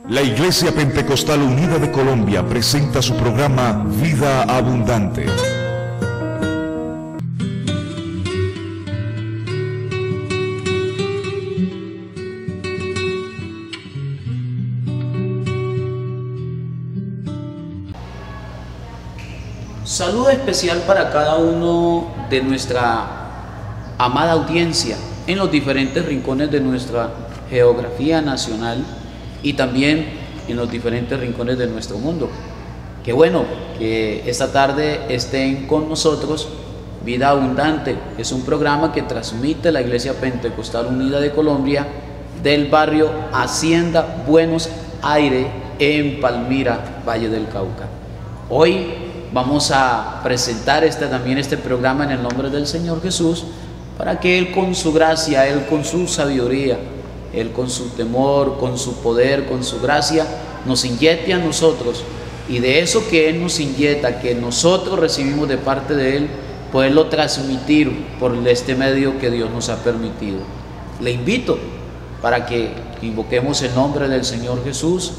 La Iglesia Pentecostal Unida de Colombia presenta su programa Vida Abundante. Saludo especial para cada uno de nuestra amada audiencia en los diferentes rincones de nuestra geografía nacional y también en los diferentes rincones de nuestro mundo. Qué bueno que esta tarde estén con nosotros. Vida Abundante es un programa que transmite la Iglesia Pentecostal Unida de Colombia del barrio Hacienda Buenos Aires en Palmira, Valle del Cauca. Hoy vamos a presentar este programa en el nombre del Señor Jesús, para que Él con su gracia, Él con su sabiduría, Él con su temor, con su poder, con su gracia, nos inyecte a nosotros, y de eso que Él nos inyecta, que nosotros recibimos de parte de Él, poderlo transmitir por este medio que Dios nos ha permitido. Le invito para que invoquemos el nombre del Señor Jesús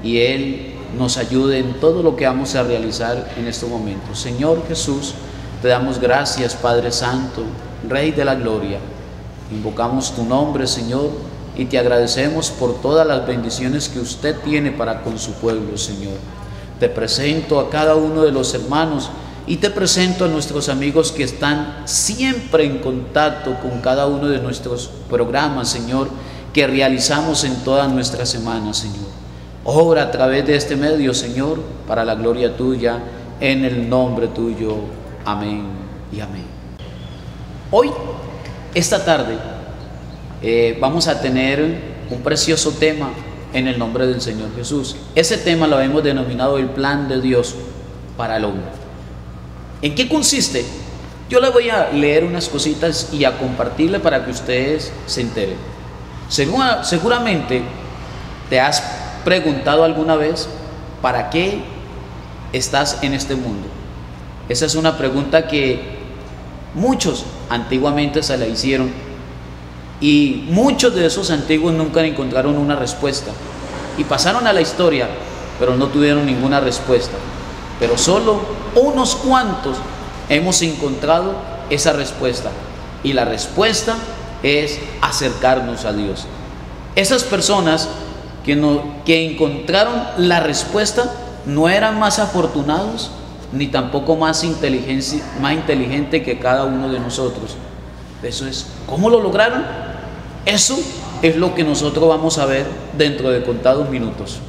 y Él nos ayude en todo lo que vamos a realizar en estos momentos. Señor Jesús, te damos gracias, Padre Santo, Rey de la Gloria. Invocamos tu nombre, Señor, y te agradecemos por todas las bendiciones que usted tiene para con su pueblo, Señor. Te presento a cada uno de los hermanos y te presento a nuestros amigos que están siempre en contacto con cada uno de nuestros programas, Señor, que realizamos en todas nuestras semanas, Señor. Obra a través de este medio, Señor, para la gloria tuya, en el nombre tuyo. Amén y amén. Hoy, esta tarde, vamos a tener un precioso tema en el nombre del Señor Jesús. Ese tema lo hemos denominado el plan de Dios para el hombre. ¿En qué consiste? Yo le voy a leer unas cositas y a compartirle para que ustedes se enteren. Seguramente te has preguntado alguna vez, ¿para qué estás en este mundo? Esa es una pregunta que muchos antiguamente se la hicieron, y muchos de esos antiguos nunca encontraron una respuesta y pasaron a la historia, pero no tuvieron ninguna respuesta. Pero solo unos cuantos hemos encontrado esa respuesta, y la respuesta es acercarnos a Dios. Esas personas que encontraron la respuesta no eran más afortunados ni tampoco más inteligentes que cada uno de nosotros. Eso es, ¿cómo lo lograron? Eso es lo que nosotros vamos a ver dentro de contados minutos.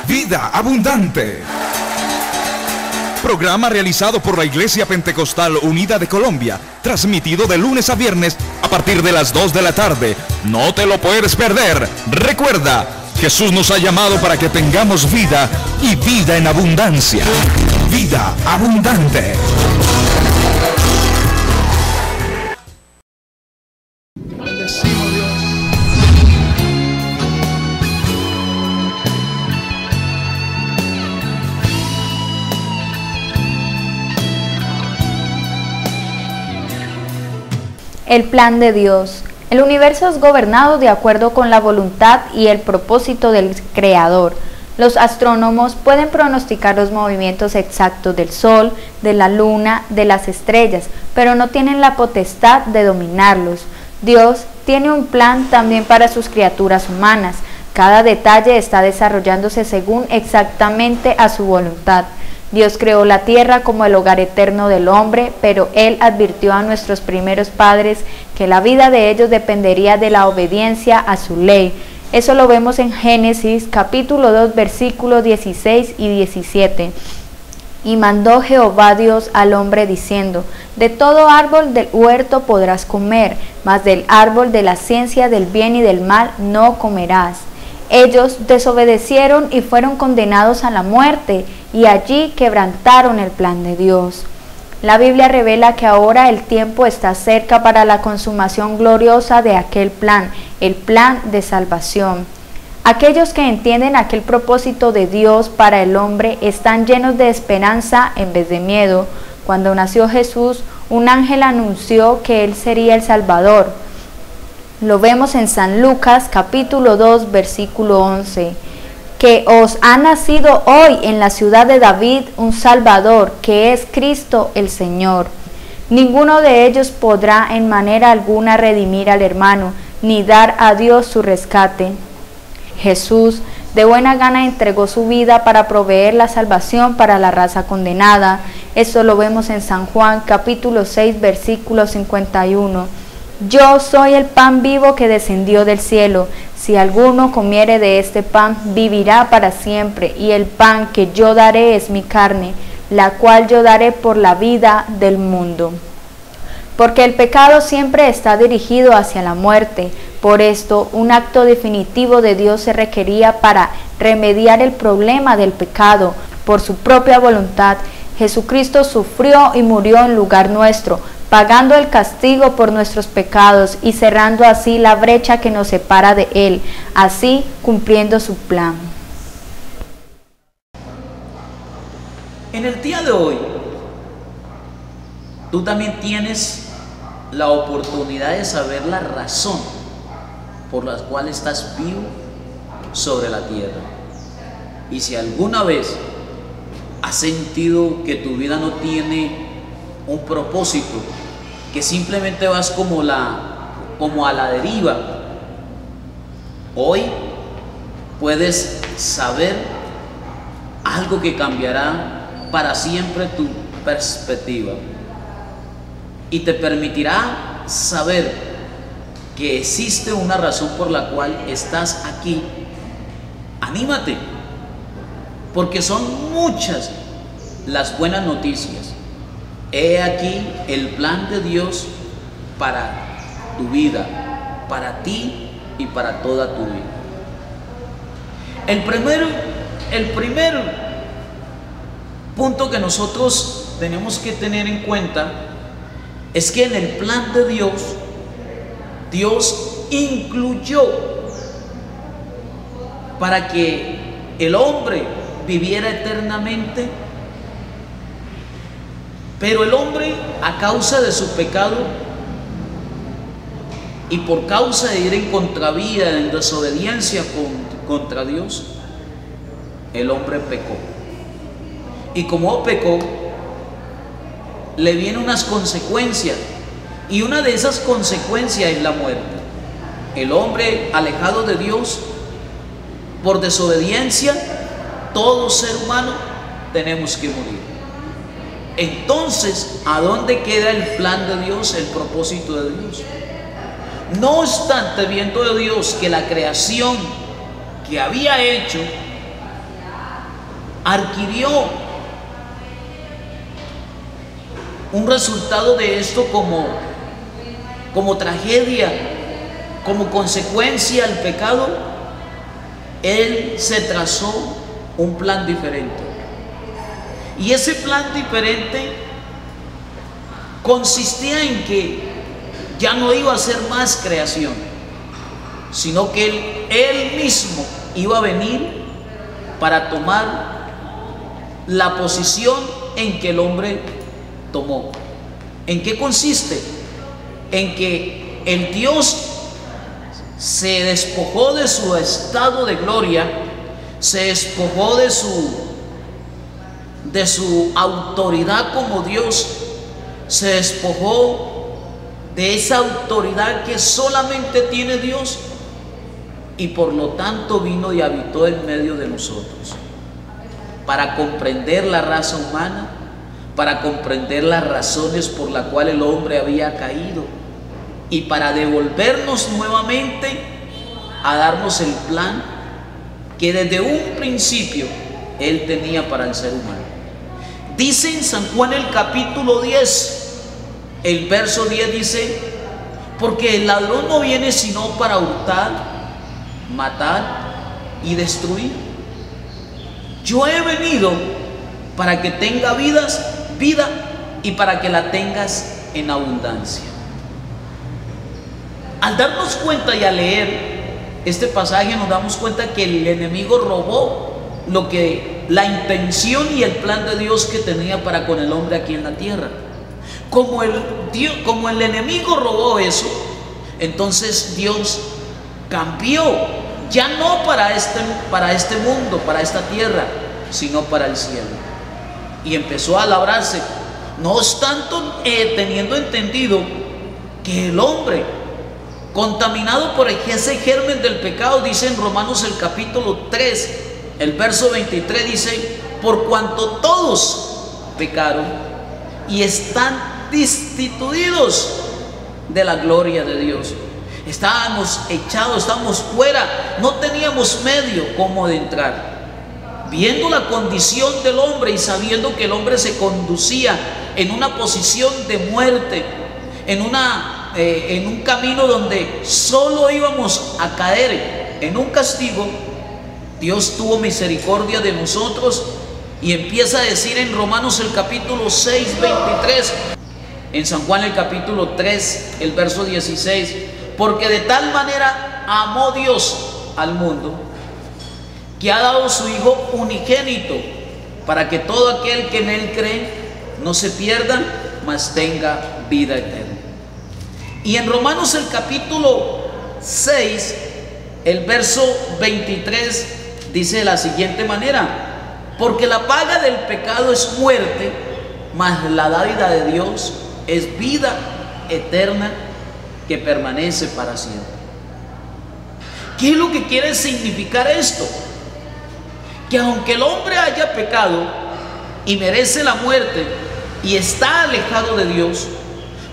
Vida Abundante. Programa realizado por la Iglesia Pentecostal Unida de Colombia, transmitido de lunes a viernes a partir de las 2 de la tarde. No te lo puedes perder. Recuerda, Jesús nos ha llamado para que tengamos vida y vida en abundancia. Vida Abundante. El plan de Dios. El universo es gobernado de acuerdo con la voluntad y el propósito del Creador. Los astrónomos pueden pronosticar los movimientos exactos del Sol, de la Luna, de las estrellas, pero no tienen la potestad de dominarlos. Dios tiene un plan también para sus criaturas humanas. Cada detalle está desarrollándose según exactamente a su voluntad. Dios creó la tierra como el hogar eterno del hombre, pero Él advirtió a nuestros primeros padres que la vida de ellos dependería de la obediencia a su ley. Eso lo vemos en Génesis capítulo 2 versículos 16 y 17. Y mandó Jehová Dios al hombre diciendo: de todo árbol del huerto podrás comer, mas del árbol de la ciencia del bien y del mal no comerás. Ellos desobedecieron y fueron condenados a la muerte, y allí quebrantaron el plan de Dios. La Biblia revela que ahora el tiempo está cerca para la consumación gloriosa de aquel plan, el plan de salvación. Aquellos que entienden aquel propósito de Dios para el hombre están llenos de esperanza en vez de miedo. Cuando nació Jesús, un ángel anunció que Él sería el Salvador. Lo vemos en San Lucas capítulo 2 versículo 11. Que os ha nacido hoy en la ciudad de David un Salvador, que es Cristo el Señor. Ninguno de ellos podrá en manera alguna redimir al hermano, ni dar a Dios su rescate. Jesús de buena gana entregó su vida para proveer la salvación para la raza condenada. Esto lo vemos en San Juan capítulo 6 versículo 51. Yo soy el pan vivo que descendió del cielo. Si alguno comiere de este pan, vivirá para siempre, y el pan que yo daré es mi carne, la cual yo daré por la vida del mundo. Porque el pecado siempre está dirigido hacia la muerte. Por esto, un acto definitivo de Dios se requería para remediar el problema del pecado. Por su propia voluntad, Jesucristo sufrió y murió en lugar nuestro, pagando el castigo por nuestros pecados y cerrando así la brecha que nos separa de Él, así cumpliendo su plan. En el día de hoy, tú también tienes la oportunidad de saber la razón por la cual estás vivo sobre la tierra. Y si alguna vez has sentido que tu vida no tiene un propósito, que simplemente vas como a la deriva, hoy puedes saber algo que cambiará para siempre tu perspectiva y te permitirá saber que existe una razón por la cual estás aquí. Anímate, porque son muchas las buenas noticias. He aquí el plan de Dios para tu vida, para ti y para toda tu vida. El primer punto que nosotros tenemos que tener en cuenta es que en el plan de Dios, Dios incluyó para que el hombre viviera eternamente. Pero el hombre, a causa de su pecado y por causa de ir en contravía, en desobediencia contra Dios, el hombre pecó. Y como pecó, le vienen unas consecuencias, y una de esas consecuencias es la muerte. El hombre alejado de Dios por desobediencia, todo ser humano tenemos que morir. Entonces, ¿a dónde queda el plan de Dios, el propósito de Dios? No obstante, viendo Dios que la creación que había hecho adquirió un resultado de esto como tragedia, como consecuencia al pecado, Él se trazó un plan diferente. Y ese plan diferente consistía en que ya no iba a ser más creación, sino que Él mismo iba a venir para tomar la posición en que el hombre tomó. ¿En qué consiste? en que el Dios se despojó de su estado de gloria, se despojó de su autoridad como Dios, se despojó de esa autoridad que solamente tiene Dios, y por lo tanto vino y habitó en medio de nosotros para comprender la raza humana, para comprender las razones por las cuales el hombre había caído, y para devolvernos nuevamente a darnos el plan que desde un principio Él tenía para el ser humano. Dice en San Juan el capítulo 10, el verso 10 dice: porque el ladrón no viene sino para hurtar, matar y destruir. Yo he venido para que tenga vida y para que la tengas en abundancia. Al darnos cuenta y al leer este pasaje nos damos cuenta que el enemigo robó la intención y el plan de Dios que tenía para con el hombre aquí en la tierra. Como el enemigo robó eso, entonces Dios cambió, ya no para este mundo, para esta tierra, sino para el cielo, y empezó a labrarse. No obstante, teniendo entendido que el hombre, contaminado por ese germen del pecado, dice en Romanos el capítulo 3, el verso 23, dice: por cuanto todos pecaron y están destituidos de la gloria de Dios. Estábamos echados, estábamos fuera, no teníamos medio cómo de entrar. Viendo la condición del hombre y sabiendo que el hombre se conducía en una posición de muerte, en un camino donde solo íbamos a caer en un castigo, Dios tuvo misericordia de nosotros y empieza a decir en Romanos el capítulo 6, 23, en San Juan el capítulo 3, el verso 16: porque de tal manera amó Dios al mundo, que ha dado su Hijo unigénito, para que todo aquel que en Él cree no se pierda, mas tenga vida eterna. Y en Romanos el capítulo 6, el verso 23, dice de la siguiente manera: porque la paga del pecado es muerte, mas la dádiva de Dios es vida eterna que permanece para siempre. ¿Qué es lo que quiere significar esto? Que aunque el hombre haya pecado y merece la muerte y está alejado de Dios,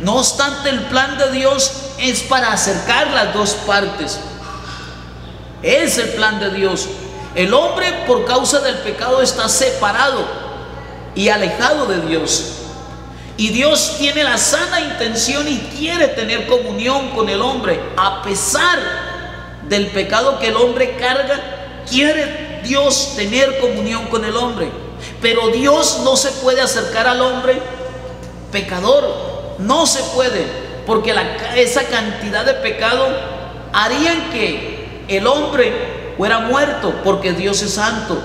no obstante el plan de Dios es para acercar las dos partes. Es el plan de Dios. El hombre por causa del pecado está separado y alejado de Dios, y Dios tiene la sana intención y quiere tener comunión con el hombre. A pesar del pecado que el hombre carga, quiere Dios tener comunión con el hombre. Pero Dios no se puede acercar al hombre pecador, no se puede, porque esa cantidad de pecado harían que el hombre fuera muerto, porque Dios es santo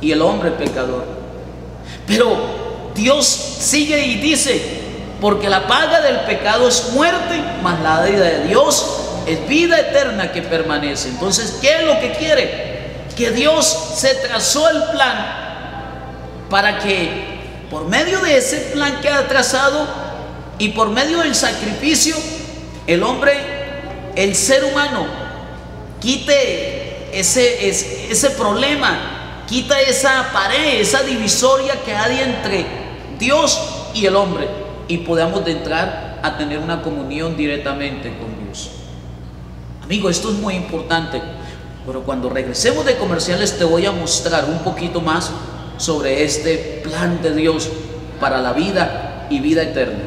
y el hombre pecador. Pero Dios sigue y dice: porque la paga del pecado es muerte, mas la dádiva de Dios es vida eterna que permanece. Entonces, ¿qué es lo que quiere? Que Dios se trazó el plan para que por medio de ese plan que ha trazado y por medio del sacrificio, el hombre, el ser humano, quite ese problema, quita esa pared, esa divisoria que hay entre Dios y el hombre, y podamos entrar a tener una comunión directamente con Dios. Amigo, esto es muy importante, pero cuando regresemos de comerciales te voy a mostrar un poquito más sobre este plan de Dios para la vida y vida eterna.